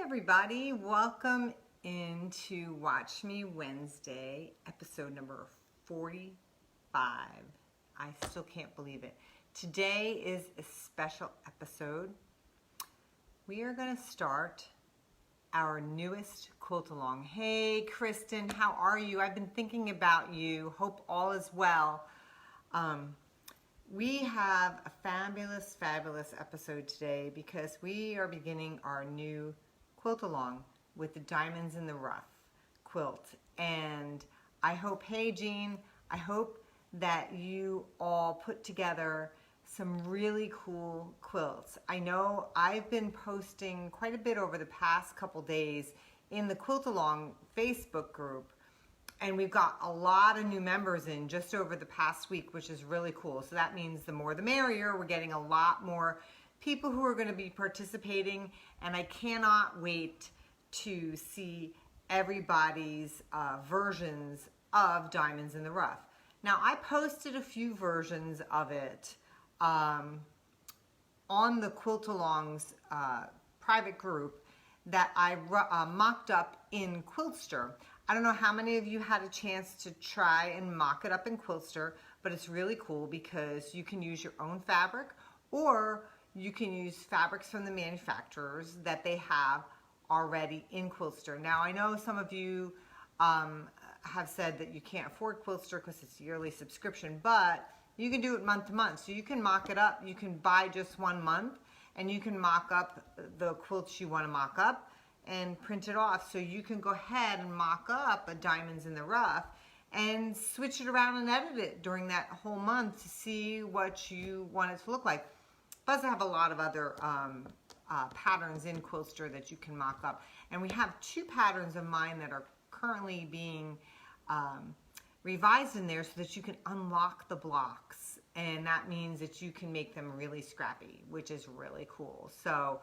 everybody, welcome into Watch Me Wednesday, episode number 45. I still can't believe it. Today is a special episode. We are going to start our newest quilt along. Hey Kristen, how are you? I've been thinking about you. Hope all is well. We have a fabulous episode today because we are beginning our new quilt along with the Diamonds in the Rough quilt. And I hope, hey Jean, I hope that you all put together some really cool quilts. I know I've been posting quite a bit over the past couple days in the Quilt Along Facebook group, and we've got a lot of new members in just over the past week, which is really cool. So that means the more the merrier. We're getting a lot more people who are going to be participating, and I cannot wait to see everybody's versions of Diamonds in the Rough. Now, I posted a few versions of it on the Quilt Along's private group that I mocked up in Quiltster. I don't know how many of you had a chance to try and mock it up in Quiltster, but it's really cool because you can use your own fabric, or you can use fabrics from the manufacturers that they have already in Quiltster. Now, I know some of you have said that you can't afford Quiltster because it's a yearly subscription, but you can do it month to month. So you can mock it up. You can buy just 1 month, and you can mock up the quilts you want to mock up and print it off. So you can go ahead and mock up a Diamonds in the Rough and switch it around and edit it during that whole month to see what you want it to look like. Plus, I have a lot of other patterns in Quiltster that you can mock up. And we have 2 patterns of mine that are currently being revised in there so that you can unlock the blocks. And that means that you can make them really scrappy, which is really cool. So,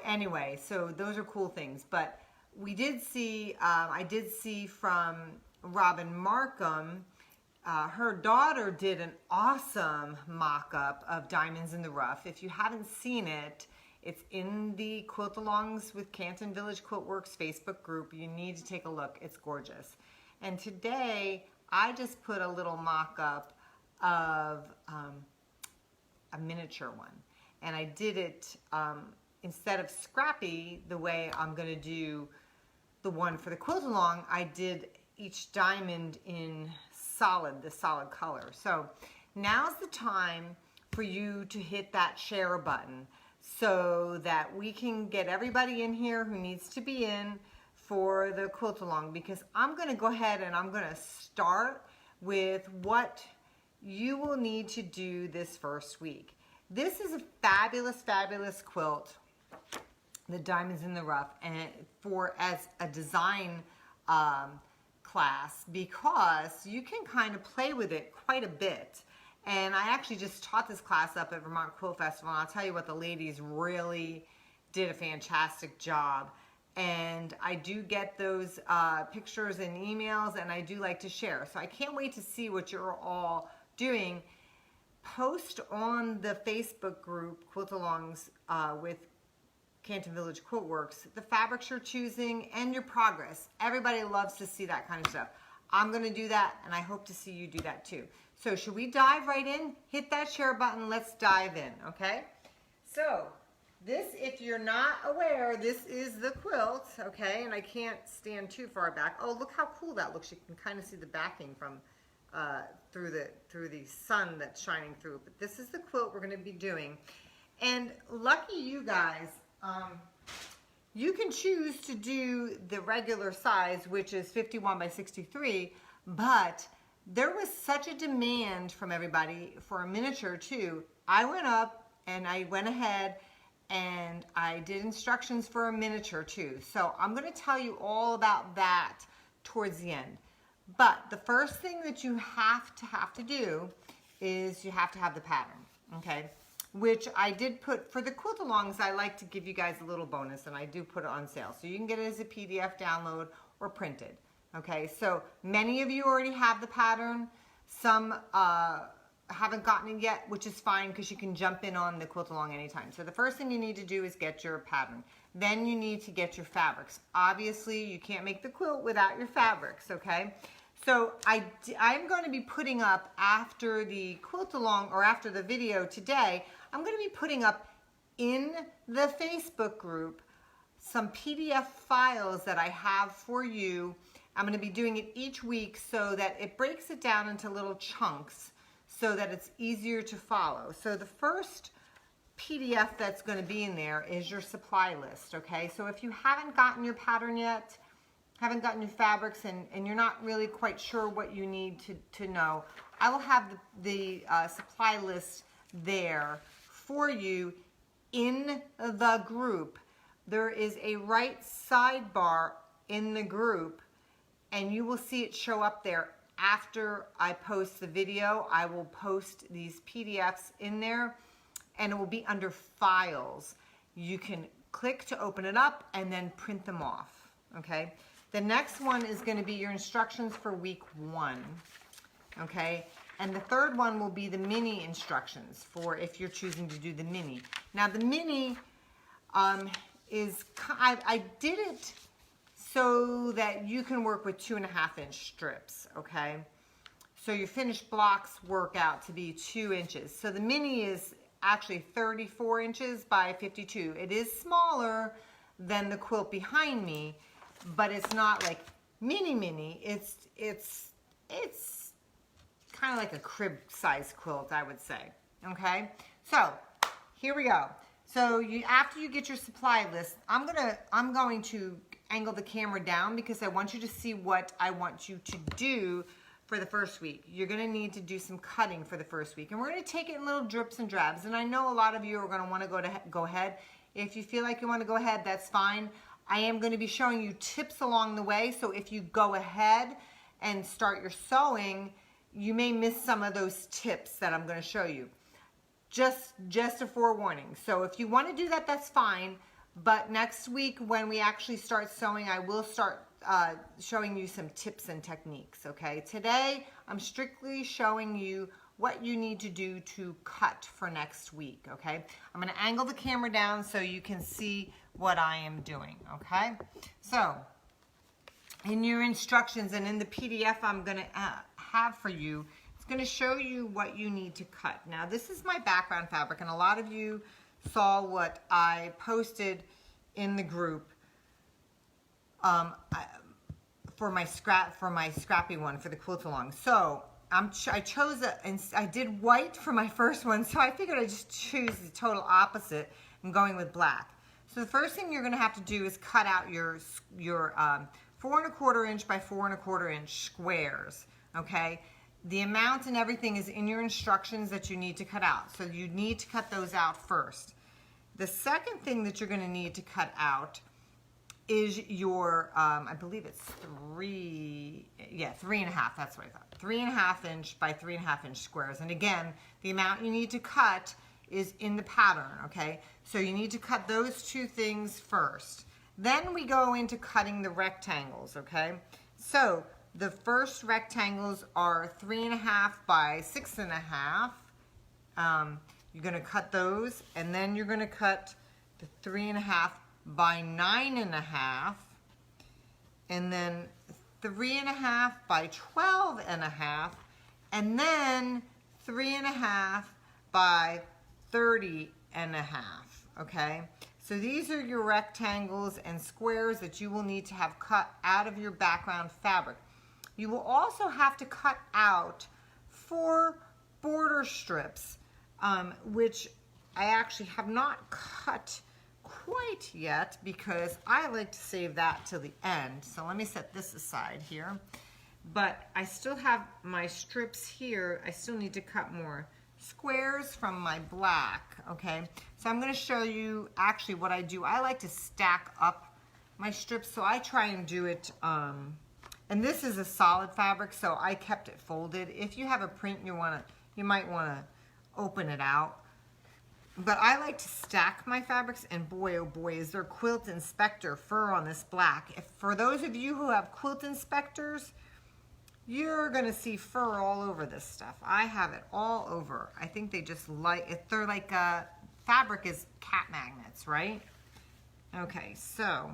anyway, so those are cool things. But we did see, I did see from Robin Markham, her daughter did an awesome mock-up of Diamonds in the Rough. If you haven't seen it, it's in the Quilt Alongs with Canton Village QuiltWorks Facebook group. You need to take a look. It's gorgeous. And today, I just put a little mock-up of a miniature one. And I did it, instead of scrappy, the way I'm going to do the one for the Quilt Along, I did each diamond in the solid color. So now's the time for you to hit that share button so that we can get everybody in here who needs to be in for the Quilt Along, because I'm going to go ahead and I'm going to start with what you will need to do this first week. This is a fabulous quilt, the Diamonds in the Rough, and as a design class, because you can kind of play with it quite a bit. And I actually just taught this class up at Vermont Quilt Festival, and I'll tell you what, the ladies really did a fantastic job. And I do get those pictures and emails, and I do like to share. So I can't wait to see what you're all doing. Post on the Facebook group, Quilt Alongs with Canton Village QuiltWorks, the fabrics you're choosing and your progress. Everybody loves to see that kind of stuff. I'm going to do that, and I hope to see you do that too. So should we dive right in? Hit that share button. Let's dive in, okay? So this, if you're not aware, this is the quilt, okay? And I can't stand too far back. Oh, look how cool that looks. You can kind of see the backing from through the sun that's shining through. But this is the quilt we're going to be doing. And lucky you guys, you can choose to do the regular size, which is 51 by 63, but there was such a demand from everybody for a miniature too. I went up and I went ahead and I did instructions for a miniature too. So I'm going to tell you all about that towards the end. But the first thing that you have to do is you have to have the pattern, okay? Which I did put, for the Quilt Alongs, I like to give you guys a little bonus, and I do put it on sale. So you can get it as a PDF download or printed, okay? So many of you already have the pattern. Some haven't gotten it yet, which is fine because you can jump in on the quilt along anytime. So the first thing you need to do is get your pattern. Then you need to get your fabrics. Obviously, you can't make the quilt without your fabrics, okay? So I'm going to be putting up after the quilt along, or after the video today, I'm going to be putting up in the Facebook group some PDF files that I have for you. I'm going to be doing it each week so that it breaks it down into little chunks so that it's easier to follow. So the first PDF that's going to be in there is your supply list, okay? So if you haven't gotten your pattern yet, haven't gotten your fabrics, and you're not really quite sure what you need to know, I will have the supply list there for you in the group. There is a right sidebar in the group, and you will see it show up there. After I post the video, I will post these PDFs in there, and it will be under files. You can click to open it up and then print them off, okay? The next one is going to be your instructions for week 1, okay? And the third one will be the mini instructions for if you're choosing to do the mini. Now the mini I did it so that you can work with 2.5-inch strips, okay? So your finished blocks work out to be 2 inches. So the mini is actually 34 inches by 52. It is smaller than the quilt behind me, but it's not like mini. It's kind of like a crib size quilt, I would say, okay? So here we go. So after you get your supply list, I'm going to angle the camera down because I want you to see what I want you to do for the first week. You're going to need to do some cutting for the first week, and we're going to take it in little drips and drabs. And I know a lot of you are going to want to go ahead. If you feel like you want to go ahead, that's fine. I am going to be showing you tips along the way, so if you go ahead and start your sewing, you may miss some of those tips that I'm going to show you. Just a forewarning. So if you want to do that, that's fine. But next week when we actually start sewing, I will start showing you some tips and techniques, okay? Today, I'm strictly showing you what you need to do to cut for next week, okay? I'm going to angle the camera down so you can see what I am doing, okay? So, in your instructions and in the PDF I'm going to have for you, it's going to show you what you need to cut. Now, this is my background fabric, and a lot of you saw what I posted in the group for my scrappy one for the quilt along. So I chose and I did white for my first one, so I figured I'd just choose the total opposite and going with black. So the first thing you're going to have to do is cut out your 4¼ inch by 4¼ inch squares, okay? The amount and everything is in your instructions that you need to cut out, so you need to cut those out first. The second thing that you're going to need to cut out is your, I believe it's 3.5, that's what I thought. 3.5 inch by 3.5 inch squares. And again, the amount you need to cut is in the pattern, okay? So you need to cut those two things first. Then we go into cutting the rectangles, okay? So the first rectangles are 3.5 by 6.5. You're going to cut those, and then you're going to cut the 3.5 by 9.5, and then 3.5 by 12.5, and then 3.5 by 30.5, okay? So these are your rectangles and squares that you will need to have cut out of your background fabric. You will also have to cut out 4 border strips, which I actually have not cut quite yet because I like to save that till the end. So let me set this aside here. But I still have my strips here. I still need to cut more squares from my black, okay? So I'm going to show you actually what I do. I like to stack up my strips, so I try and do it, and this is a solid fabric, so I kept it folded. If you have a print you might want to open it out. But I like to stack my fabrics, and boy, oh boy, is there Quilt Inspector fur on this black. For those of you who have Quilt Inspectors, you're gonna see fur all over this stuff. I have it all over. I think they just like, they're like, fabric is cat magnets, right? Okay, so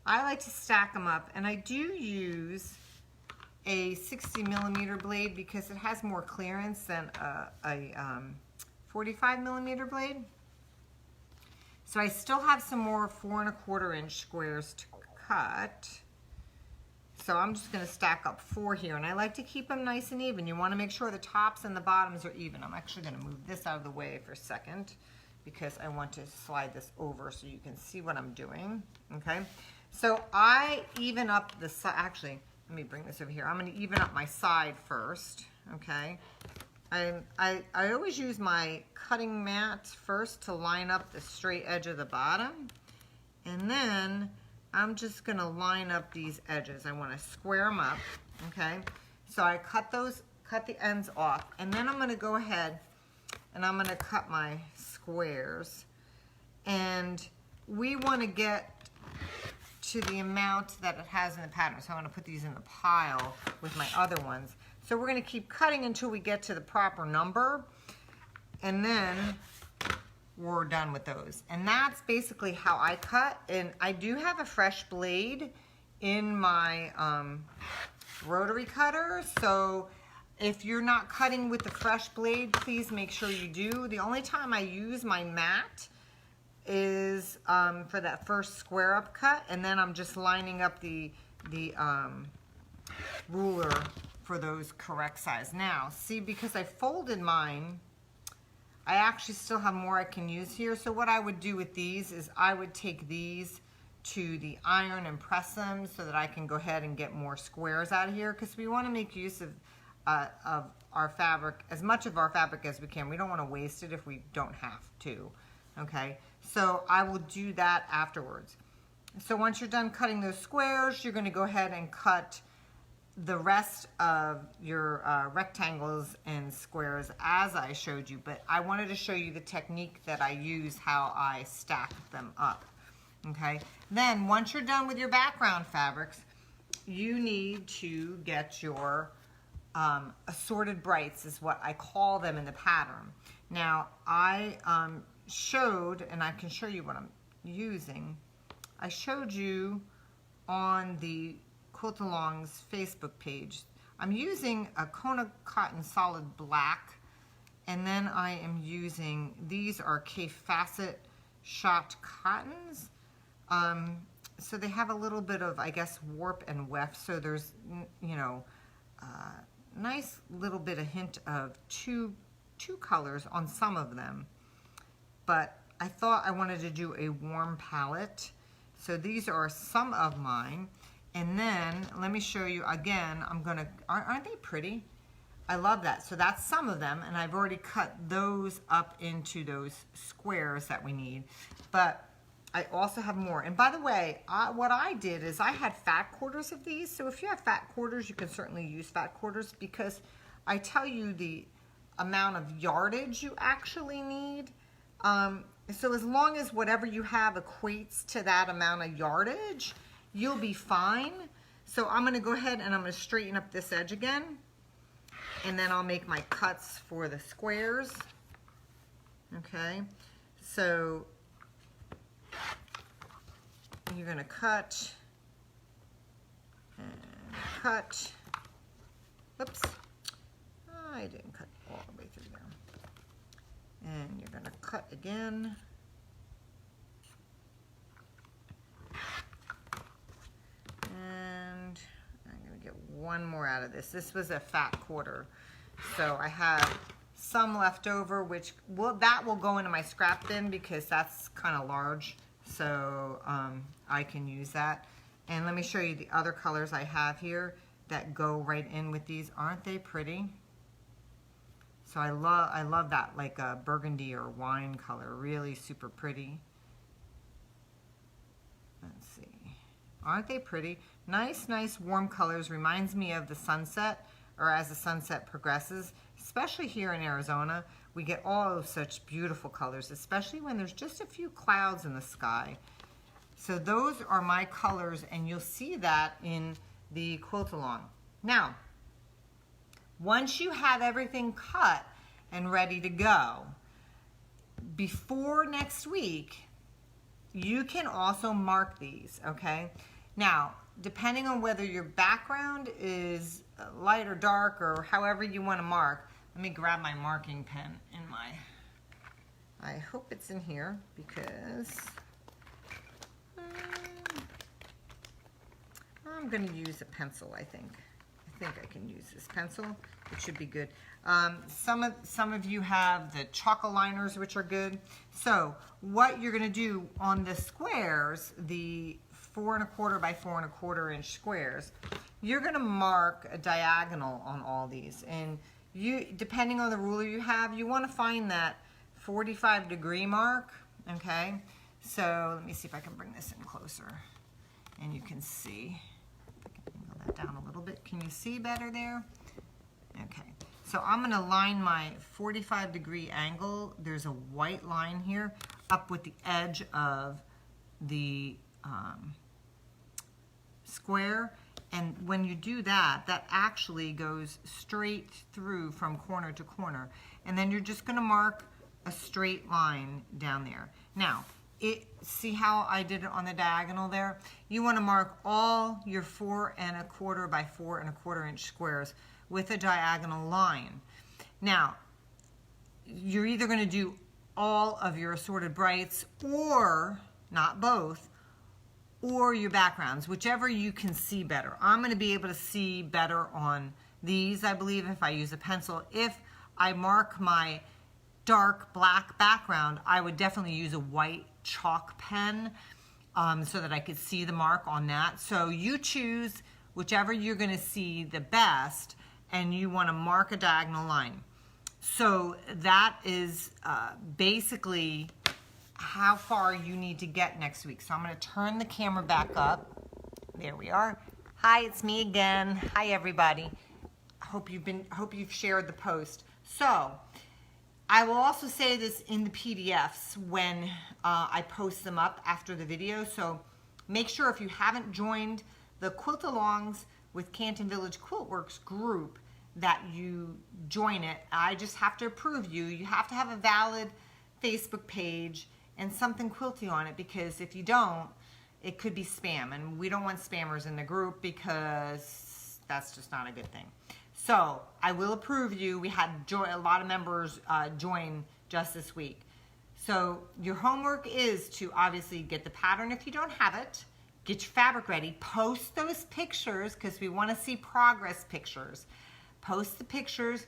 I like to stack them up, and I do use a 60mm blade because it has more clearance than a 45mm blade. So I still have some more 4 1/4 inch squares to cut. So I'm just going to stack up 4 here, and I like to keep them nice and even. You want to make sure the tops and the bottoms are even. I'm actually going to move this out of the way for a second because I want to slide this over so you can see what I'm doing. Okay, so I even up the side. Actually, let me bring this over here. I'm going to even up my side first. Okay, I always use my cutting mat first to line up the straight edge of the bottom, and then I'm just gonna line up these edges. I wanna square them up, okay? So I cut the ends off, and then I'm gonna go ahead and I'm gonna cut my squares. And we wanna get to the amount that it has in the pattern. So I'm gonna put these in the pile with my other ones. So we're gonna keep cutting until we get to the proper number, and then we're done with those. And that's basically how I cut. And I do have a fresh blade in my rotary cutter, so if you're not cutting with the fresh blade, please make sure you do. The only time I use my mat is for that first square up cut, and then I'm just lining up the ruler for those correct size. Now, see, because I folded mine, I actually still have more I can use here. So what I would do with these is I would take these to the iron and press them so that I can go ahead and get more squares out of here, because we want to make use of our fabric, as much of our fabric as we can. We don't want to waste it if we don't have to. Okay, so I will do that afterwards. So once you're done cutting those squares, you're going to go ahead and cut the rest of your rectangles and squares as I showed you, but I wanted to show you the technique that I use, how I stack them up. Okay, then once you're done with your background fabrics, you need to get your assorted brights, is what I call them in the pattern. Now I showed, and I can show you what I'm using. I showed you on the Quilt Along's Facebook page. I'm using a Kona Cotton Solid Black, and then I am using, these are K-Facet Shot Cottons. So they have a little bit of, I guess, warp and weft, so there's, you know, nice little bit of hint of two colors on some of them. But I thought I wanted to do a warm palette, so these are some of mine. And then let me show you again. Aren't they pretty? I love that. So that's some of them, and I've already cut those up into those squares that we need. But I also have more. And by the way, what I did is I had fat quarters of these. So if you have fat quarters, you can certainly use fat quarters, because I tell you the amount of yardage you actually need. So as long as whatever you have equates to that amount of yardage, you'll be fine. So I'm going to go ahead and I'm going to straighten up this edge again, and then I'll make my cuts for the squares. Okay, so you're going to cut and cut. Oops, I didn't cut all the way through there. And you're going to cut again. And I'm going to get one more out of this. This was a fat quarter, so I have some left over, which that will go into my scrap bin because that's kind of large, so I can use that. And let me show you the other colors I have here that go right in with these. Aren't they pretty? So I love that, like a burgundy or wine color, really super pretty. Let's see. Aren't they pretty? Nice, nice warm colors. Reminds me of the sunset, or as the sunset progresses, especially here in Arizona, we get all of such beautiful colors, especially when there's just a few clouds in the sky. So those are my colors, and you'll see that in the Quilt Along. Now, once you have everything cut and ready to go, before next week, you can also mark these, okay? Now, depending on whether your background is light or dark or however you want to mark, let me grab my marking pen in my, I hope it's in here because I'm going to use a pencil, I think. I can use this pencil. It should be good. Some of you have the chalk liners, which are good. So what you're going to do on the squares, the 4 1/4 by 4 1/4 inch squares, you're going to mark a diagonal on all these. And you, depending on the ruler you have, you want to find that 45-degree mark. Okay. So let me see if I can bring this in closer, and you can see. That down a little bit. Can you see better there? Okay, so I'm going to line my 45-degree angle. There's a white line here up with the edge of the square, and when you do that, that actually goes straight through from corner to corner, and then you're just going to mark a straight line down there. Now, see how I did it on the diagonal there? You want to mark all your 4 1/4 by 4 1/4 inch squares with a diagonal line. Now, you're either going to do all of your assorted brights, or not both, or your backgrounds, whichever you can see better. I'm going to be able to see better on these, I believe, if I use a pencil. If I mark my dark black background, I would definitely use a white chalk pen so that I could see the mark on that. So you choose whichever you're going to see the best, and you want to mark a diagonal line. So that is basically how far you need to get next week. So I'm going to turn the camera back up. There we are. Hi, it's me again. Hi, everybody. Hope you've shared the post. So I will also say this in the PDFs when I post them up after the video. So make sure, if you haven't joined the Quilt Alongs with Canton Village QuiltWorks group, that you join it. I just have to approve you. You have to have a valid Facebook page and something quilty on it, because if you don't, it could be spam, and we don't want spammers in the group because that's just not a good thing. So I will approve you. We had a lot of members join just this week. So your homework is to obviously get the pattern if you don't have it, get your fabric ready, post those pictures because we want to see progress pictures. Post the pictures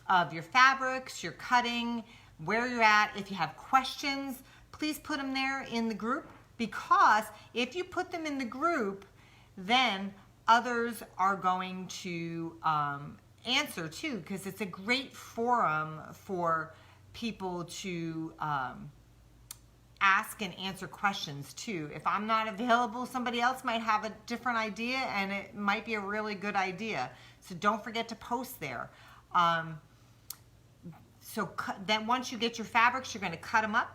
of your fabrics, your cutting, where you're at. If you have questions, please put them there in the group, because if you put them in the group, then others are going to answer too, because it's a great forum for people to ask and answer questions too. If I'm not available, somebody else might have a different idea, and it might be a really good idea. So don't forget to post there. Then once you get your fabrics, you're going to cut them up,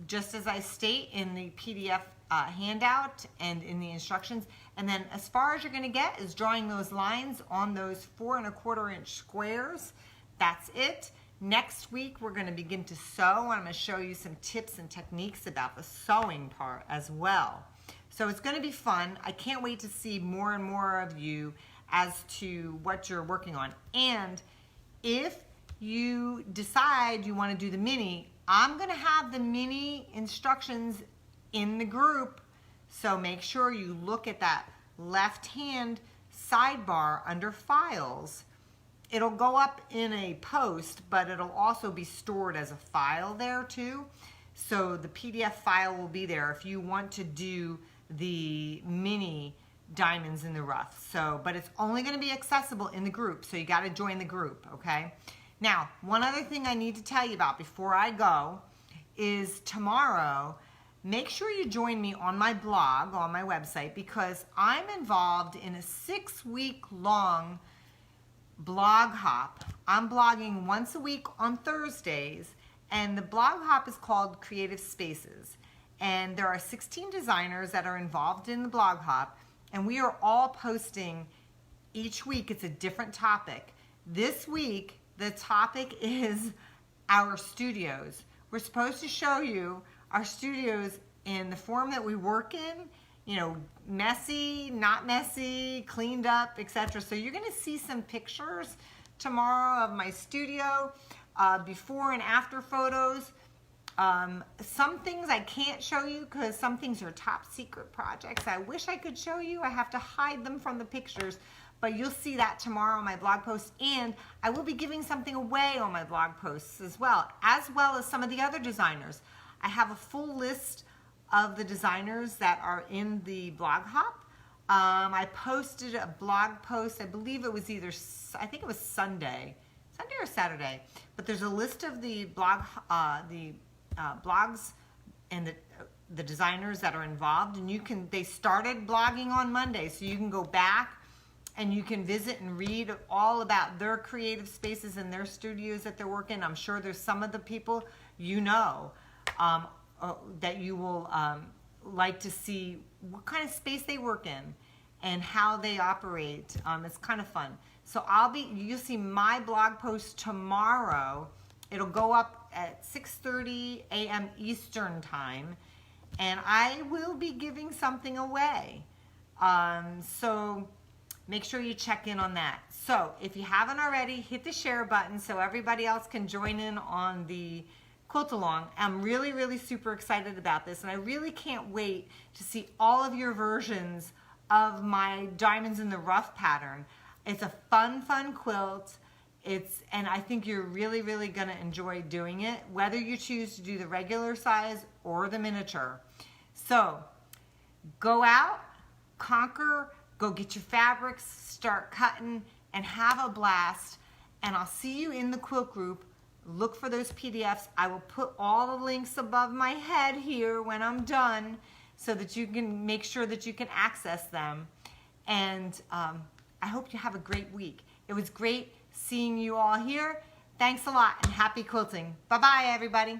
just as I state in the PDF handout and in the instructions. And then as far as you're going to get is drawing those lines on those 4 1/4 inch squares. That's it. Next week we're going to begin to sew, and I'm going to show you some tips and techniques about the sewing part as well. So it's going to be fun. I can't wait to see more and more of you as to what you're working on. And if you decide you want to do the mini, I'm going to have the mini instructions in the group. So make sure you look at that left-hand sidebar under files. It'll go up in a post, but it'll also be stored as a file there too. So the PDF file will be there if you want to do the mini diamonds in the rough. So, but it's only going to be accessible in the group, so you got to join the group, okay? Now, one other thing I need to tell you about before I go is tomorrow, make sure you join me on my blog, on my website, because I'm involved in a 6-week-long blog hop. I'm blogging once a week on Thursdays, and the blog hop is called Creative Spaces. And there are 16 designers that are involved in the blog hop, and we are all posting each week it's a different topic. This week, the topic is our studios. We're supposed to show you our studios in the form that we work in, you know, messy, not messy, cleaned up, etc. So you're gonna see some pictures tomorrow of my studio, before and after photos. Some things I can't show you because some things are top secret projects. I wish I could show you. I have to hide them from the pictures, but you'll see that tomorrow on my blog post, and I will be giving something away on my blog posts as well as some of the other designers. I have a full list of the designers that are in the blog hop. I posted a blog post, I believe it was I think it was Sunday or Saturday, but there's a list of the blogs and the designers that are involved, and they started blogging on Monday, so you can go back and you can visit and read all about their creative spaces and their studios that they're working. I'm sure there's some of the people you know that you will like to see what kind of space they work in and how they operate. It's kind of fun. So you'll see my blog post tomorrow. It'll go up at 6:30 a.m. Eastern time, and I will be giving something away. So make sure you check in on that. So if you haven't already, hit the share button so everybody else can join in on the quilt along. I'm really, really super excited about this, and I really can't wait to see all of your versions of my Diamonds in the Rough pattern. It's a fun quilt. And I think you're really, really gonna enjoy doing it, whether you choose to do the regular size or the miniature. So go out, conquer, go get your fabrics, start cutting, and have a blast. And I'll see you in the quilt group. Look for those PDFs. I will put all the links above my head here when I'm done so that you can make sure that you can access them. And I hope you have a great week. It was great seeing you all here. Thanks a lot and happy quilting. Bye-bye, everybody.